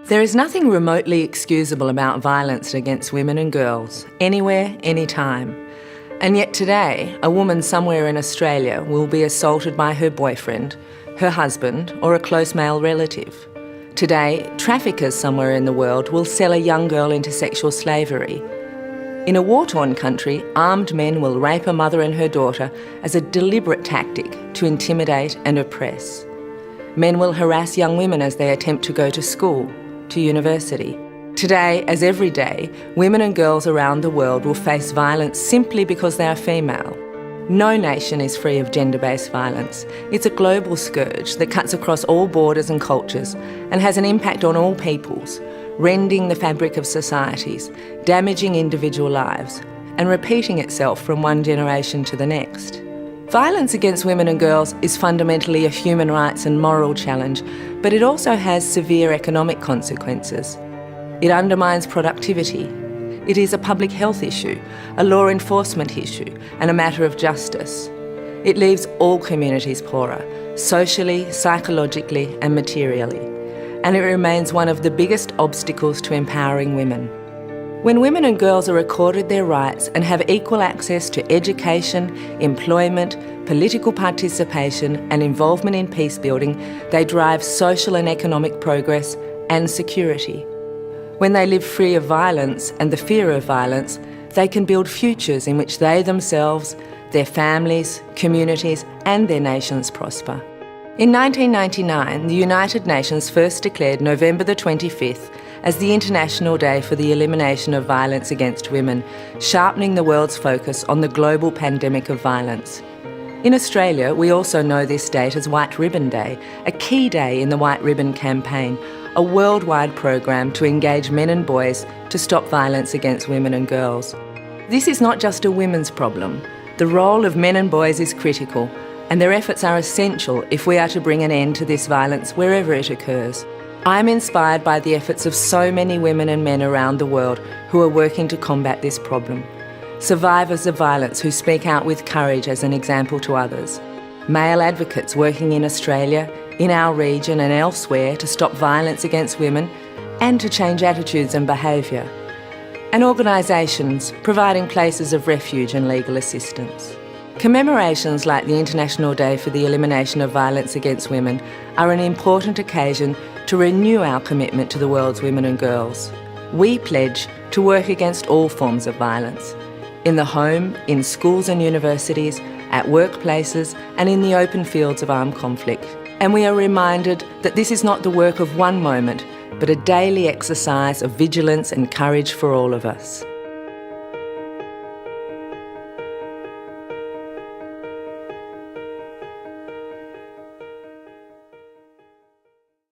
There is nothing remotely excusable about violence against women and girls, anywhere, anytime. And yet today, a woman somewhere in Australia will be assaulted by her boyfriend, her husband, or a close male relative. Today, traffickers somewhere in the world will sell a young girl into sexual slavery. In a war-torn country, armed men will rape a mother and her daughter as a deliberate tactic to intimidate and oppress. Men will harass young women as they attempt to go to school, to university. Today, as every day, women and girls around the world will face violence simply because they are female. No nation is free of gender-based violence. It's a global scourge that cuts across all borders and cultures and has an impact on all peoples, rending the fabric of societies, damaging individual lives, and repeating itself from one generation to the next. Violence against women and girls is fundamentally a human rights and moral challenge, but it also has severe economic consequences. It undermines productivity. It is a public health issue, a law enforcement issue, and a matter of justice. It leaves all communities poorer, socially, psychologically, and materially. And it remains one of the biggest obstacles to empowering women. When women and girls are accorded their rights and have equal access to education, employment, political participation and involvement in peace building, they drive social and economic progress and security. When they live free of violence and the fear of violence, they can build futures in which they themselves, their families, communities and their nations prosper. In 1999, the United Nations first declared November the 25th as the International Day for the Elimination of Violence Against Women, sharpening the world's focus on the global pandemic of violence. In Australia, we also know this date as White Ribbon Day, a key day in the White Ribbon campaign, a worldwide program to engage men and boys to stop violence against women and girls. This is not just a women's problem. The role of men and boys is critical, and their efforts are essential if we are to bring an end to this violence wherever it occurs. I'm inspired by the efforts of so many women and men around the world who are working to combat this problem. Survivors of violence who speak out with courage as an example to others. Male advocates working in Australia, in our region and elsewhere to stop violence against women and to change attitudes and behaviour. And organisations providing places of refuge and legal assistance. Commemorations like the International Day for the Elimination of Violence Against Women are an important occasion to renew our commitment to the world's women and girls. We pledge to work against all forms of violence, in the home, in schools and universities, at workplaces and in the open fields of armed conflict. And we are reminded that this is not the work of one moment, but a daily exercise of vigilance and courage for all of us.